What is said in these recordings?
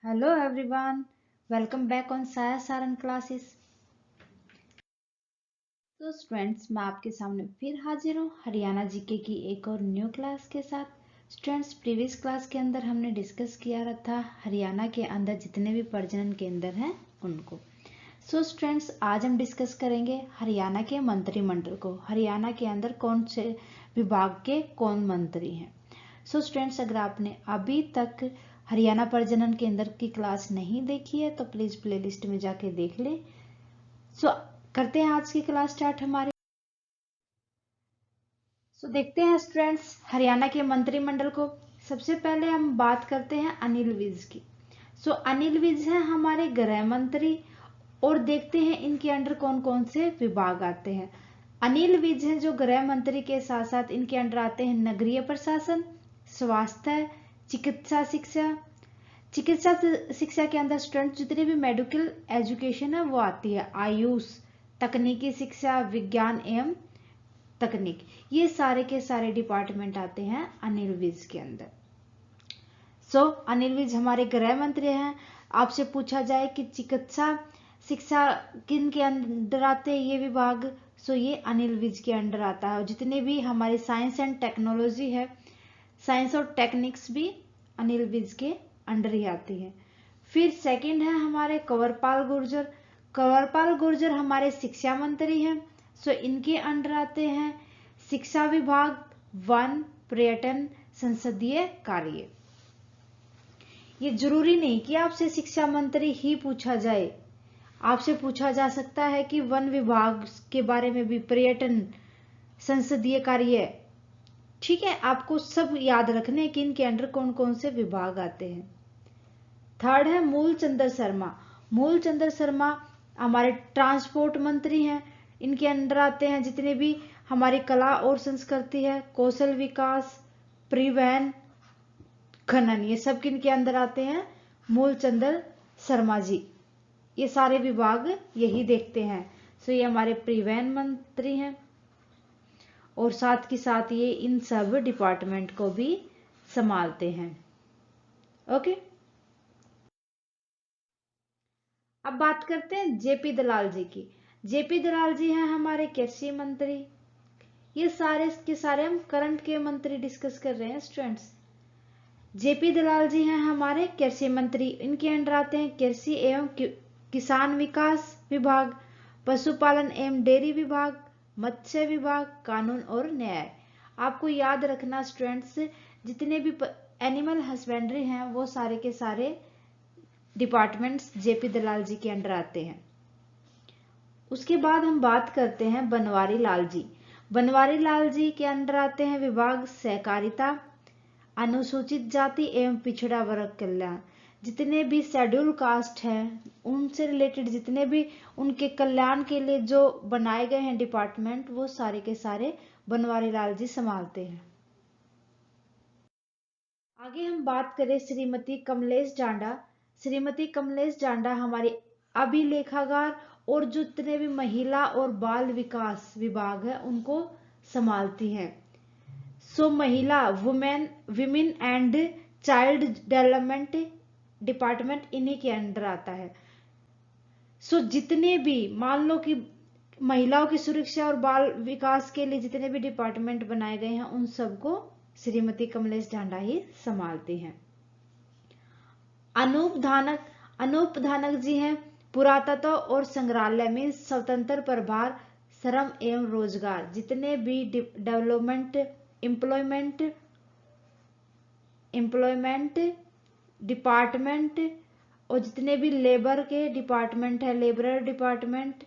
Hello everyone, welcome back on Saya Saran classes. तो students मैं आपके सामने फिर हाजिर हूँ हरियाणा जीके की एक और न्यू क्लास के साथ। स्टूडेंट्स प्रीवियस क्लास के अंदर हमने डिस्कस किया था हरियाणा के अंदर जितने भी प्रजनन केंद्र हैं उनको। स्टूडेंट्स आज हम डिस्कस करेंगे हरियाणा के मंत्रिमंडल को। हरियाणा के अंदर कौन से विभाग के कौन मंत्री हैं। स्टूडेंट्स अगर आपने अभी तक हरियाणा प्रजनन केंद्र की क्लास नहीं देखी है तो प्लीज प्लेलिस्ट में जाके देख ले। करते हैं आज की क्लास स्टार्ट हमारे। देखते हैं स्टूडेंट्स हरियाणा के मंत्रिमंडल को। सबसे पहले हम बात करते हैं अनिल विज की। अनिल विज हैं हमारे गृह मंत्री और देखते हैं इनके अंडर कौन कौन से विभाग आते हैं। अनिल विज हैं जो गृह मंत्री के साथ साथ इनके अंडर आते हैं नगरीय प्रशासन, स्वास्थ्य, चिकित्सा शिक्षा। चिकित्सा शिक्षा के अंदर स्टूडेंट जितने भी मेडिकल एजुकेशन है वो आती है। आयुष, तकनीकी शिक्षा, विज्ञान एवं तकनीक, ये सारे के सारे डिपार्टमेंट आते हैं अनिल विज के अंदर। अनिल विज हमारे गृह मंत्री हैं। आपसे पूछा जाए कि चिकित्सा शिक्षा किन के अंडर आते हैं ये विभाग, ये अनिल विज के अंडर आता है। और जितने भी हमारे साइंस एंड टेक्नोलॉजी है, साइंस और टेक्निक्स भी अनिल विज के अंडर ही आती है। फिर सेकंड है हमारे कंवरपाल गुर्जर। कंवरपाल गुर्जर हमारे शिक्षा मंत्री हैं। इनके अंडर आते हैं शिक्षा विभाग, वन, पर्यटन, संसदीय कार्य। ये जरूरी नहीं कि आपसे शिक्षा मंत्री ही पूछा जाए, आपसे पूछा जा सकता है कि वन विभाग के बारे में भी, पर्यटन, संसदीय कार्य। ठीक है, आपको सब याद रखने कि इनके अंडर कौन कौन से विभाग आते हैं। थर्ड है मूलचंद्र शर्मा। मूलचंद्र शर्मा हमारे ट्रांसपोर्ट मंत्री हैं। इनके अंडर आते हैं जितने भी हमारी कला और संस्कृति है, कौशल विकास, परिवहन, खनन, ये सब किनके अंदर आते हैं, मूलचंद्र शर्मा जी। ये सारे विभाग यही देखते हैं। ये हमारे परिवहन मंत्री हैं और साथ के साथ ये इन सब डिपार्टमेंट को भी संभालते हैं। ओके, अब बात करते हैं जेपी दलाल जी की। जेपी दलाल जी हैं हमारे कृषि मंत्री। ये सारे के सारे हम करंट के मंत्री डिस्कस कर रहे हैं स्टूडेंट्स। जेपी दलाल जी हैं हमारे कृषि मंत्री। इनके अंडर आते हैं कृषि एवं किसान विकास विभाग, पशुपालन एवं डेयरी विभाग, मत्स्य विभाग, कानून और न्याय। आपको याद रखना स्टूडेंट्स, जितने भी एनिमल हस्बेंड्री हैं वो सारे के सारे डिपार्टमेंट्स जेपी दलाल जी के अंडर आते हैं। उसके बाद हम बात करते हैं बनवारी लाल जी। बनवारी लाल जी के अंडर आते हैं विभाग सहकारिता, अनुसूचित जाति एवं पिछड़ा वर्ग कल्याण। जितने भी शेड्यूल कास्ट हैं उनसे रिलेटेड जितने भी उनके कल्याण के लिए जो बनाए गए हैं डिपार्टमेंट, वो सारे के सारे बनवारी लाल जी संभालते हैं। आगे हम बात करें श्रीमती कमलेश जांडा। श्रीमती कमलेश जांडा हमारी अभिलेखागार और जितने भी महिला और बाल विकास विभाग है उनको संभालती हैं। महिला, women, women and child development department इन्हीं के अंडर आता है। जितने भी मान लो कि महिलाओं की सुरक्षा और बाल विकास के लिए जितने भी डिपार्टमेंट बनाए गए हैं उन सबको श्रीमती कमलेश जांडा ही संभालती हैं। अनूप धानक जी हैं पुरातत्व और संग्रहालय में स्वतंत्र प्रभार, श्रम एवं रोजगार। जितने भी डेवलपमेंट, एम्प्लॉयमेंट डिपार्टमेंट और जितने भी लेबर के डिपार्टमेंट है, लेबर डिपार्टमेंट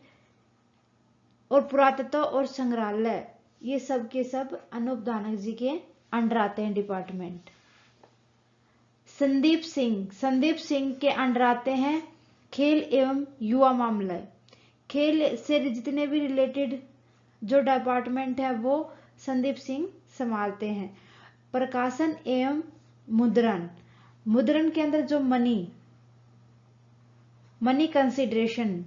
और पुरातत्व और संग्रहालय, ये सब के सब अनूप धानक जी के अंडर आते हैं डिपार्टमेंट। संदीप सिंह के अंडर आते हैं खेल एवं युवा मामले। खेल से जितने भी रिलेटेड जो डिपार्टमेंट है वो संदीप सिंह संभालते हैं। प्रकाशन एवं मुद्रण के अंदर जो मनी कंसिडरेशन,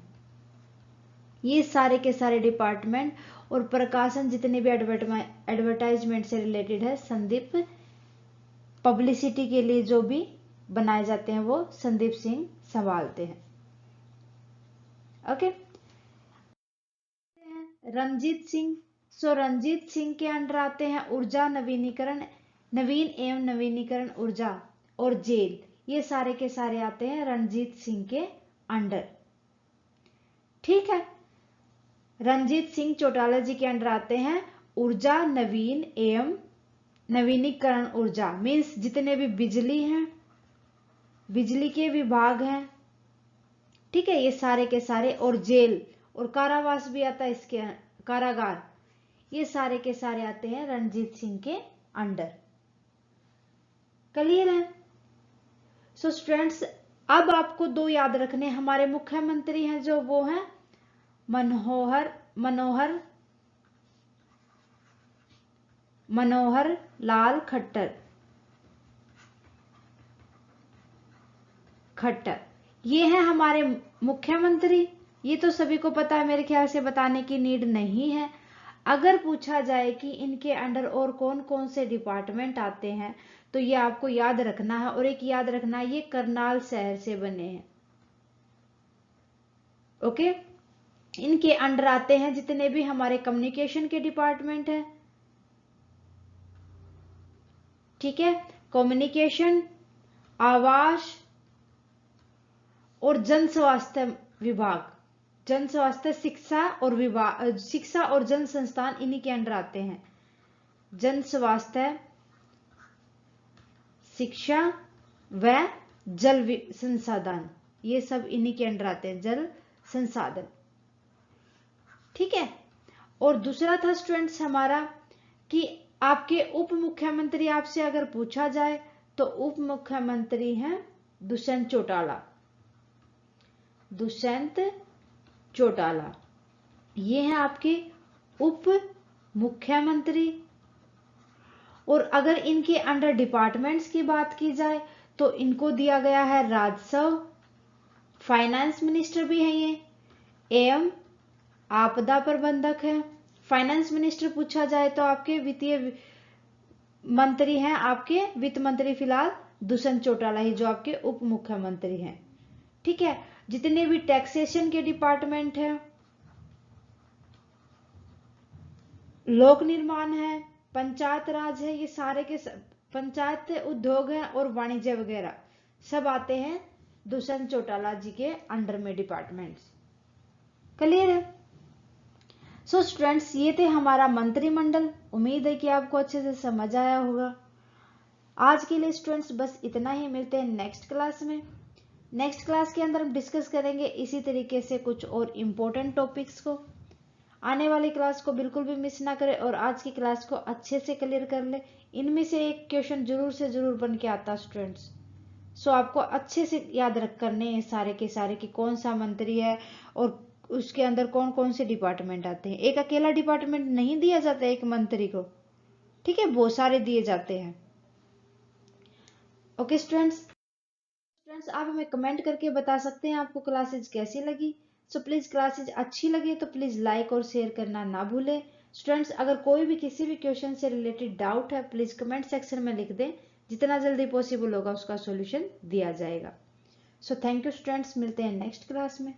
ये सारे के सारे डिपार्टमेंट और प्रकाशन जितने भी एडवर्टाइजमेंट से रिलेटेड है, संदीप पब्लिसिटी के लिए जो भी बनाए जाते हैं वो संदीप सिंह संभालते हैं। ओके, रंजीत सिंह। सो रंजीत सिंह के अंडर आते हैं ऊर्जा नवीनीकरण, नवीन एवं नवीनीकरण ऊर्जा और जेल, ये सारे के सारे आते हैं रंजीत सिंह के अंडर। ठीक है, रंजीत सिंह चौटाला जी के अंडर आते हैं ऊर्जा नवीन एवं नवीनीकरण ऊर्जा, मीन्स जितने भी बिजली हैं, बिजली के विभाग हैं, ठीक है, ये सारे के सारे, और जेल और कारावास भी आता है इसके, कारागार, ये सारे के सारे आते हैं रंजीत सिंह के अंडर। क्लियर है? सो स्टूडेंट्स, अब आपको दो याद रखने, हमारे मुख्यमंत्री हैं जो वो हैं मनोहर लाल खट्टर, ये हैं हमारे मुख्यमंत्री। ये तो सभी को पता है, मेरे ख्याल से बताने की नीड नहीं है। अगर पूछा जाए कि इनके अंडर और कौन कौन से डिपार्टमेंट आते हैं, तो ये आपको याद रखना है, और एक याद रखना है, ये करनाल शहर से बने हैं। ओके, इनके अंडर आते हैं जितने भी हमारे कम्युनिकेशन के डिपार्टमेंट है, ठीक है, कम्युनिकेशन, आवास और जन स्वास्थ्य विभाग, जन स्वास्थ्य, शिक्षा और जन संस्थान इन्हीं के अंडर आते हैं। जन स्वास्थ्य, शिक्षा व जल संसाधन, ये सब इन्हीं के अंडर आते हैं, जल संसाधन। ठीक है, और दूसरा था स्टूडेंट्स हमारा कि आपके उप मुख्यमंत्री, आपसे अगर पूछा जाए तो उप मुख्यमंत्री हैं दुष्यंत चौटाला, दुष्यंत चौटाला, ये हैं आपके उप मुख्यमंत्री। और अगर इनके अंडर डिपार्टमेंट्स की बात की जाए तो इनको दिया गया है राजस्व, फाइनेंस मिनिस्टर भी है ये, एवं आपदा प्रबंधक है। फाइनेंस मिनिस्टर पूछा जाए तो आपके वित्तीय मंत्री हैं, आपके वित्त मंत्री फिलहाल दुष्यंत चौटाला ही, जो आपके उप मुख्यमंत्री हैं। ठीक है, जितने भी टैक्सेशन के डिपार्टमेंट हैं, लोक निर्माण है, पंचायत राज है, ये सारे के पंचायत, उद्योग है और वाणिज्य वगैरह सब आते हैं दुष्यंत चौटाला जी के अंडर में डिपार्टमेंट्स। क्लियर है? सो स्टूडेंट्स, ये थे हमारा मंत्रिमंडल। उम्मीद है कि आपको अच्छे से समझ आया होगा। आज के लिए स्टूडेंट्स बस इतना ही, मिलते हैं नेक्स्ट क्लास में। नेक्स्ट क्लास के अंदर हम डिस्कस करेंगे इसी तरीके से कुछ और इम्पोर्टेंट टॉपिक्स को। आने वाली क्लास को बिल्कुल भी मिस ना करें और आज की क्लास को अच्छे से क्लियर कर ले। इनमें से एक क्वेश्चन जरूर से जरूर बन के आता स्टूडेंट्स। सो आपको अच्छे से याद रख करने हैं सारे के सारे कि कौन सा मंत्री है और उसके अंदर कौन कौन से डिपार्टमेंट आते हैं। एक अकेला डिपार्टमेंट नहीं दिया जाता एक मंत्री को, ठीक है, बहुत सारे दिए जाते हैं। ओके स्टूडेंट्स, आप हमें कमेंट करके बता सकते हैं आपको क्लासेज कैसी लगी। सो प्लीज क्लासेज अच्छी लगे तो प्लीज लाइक और शेयर करना ना भूलें। स्टूडेंट्स, अगर कोई भी किसी भी क्वेश्चन से रिलेटेड डाउट है प्लीज कमेंट सेक्शन में लिख दें, जितना जल्दी पॉसिबल होगा उसका सॉल्यूशन दिया जाएगा। सो थैंक यू स्टूडेंट्स, मिलते हैं नेक्स्ट क्लास में।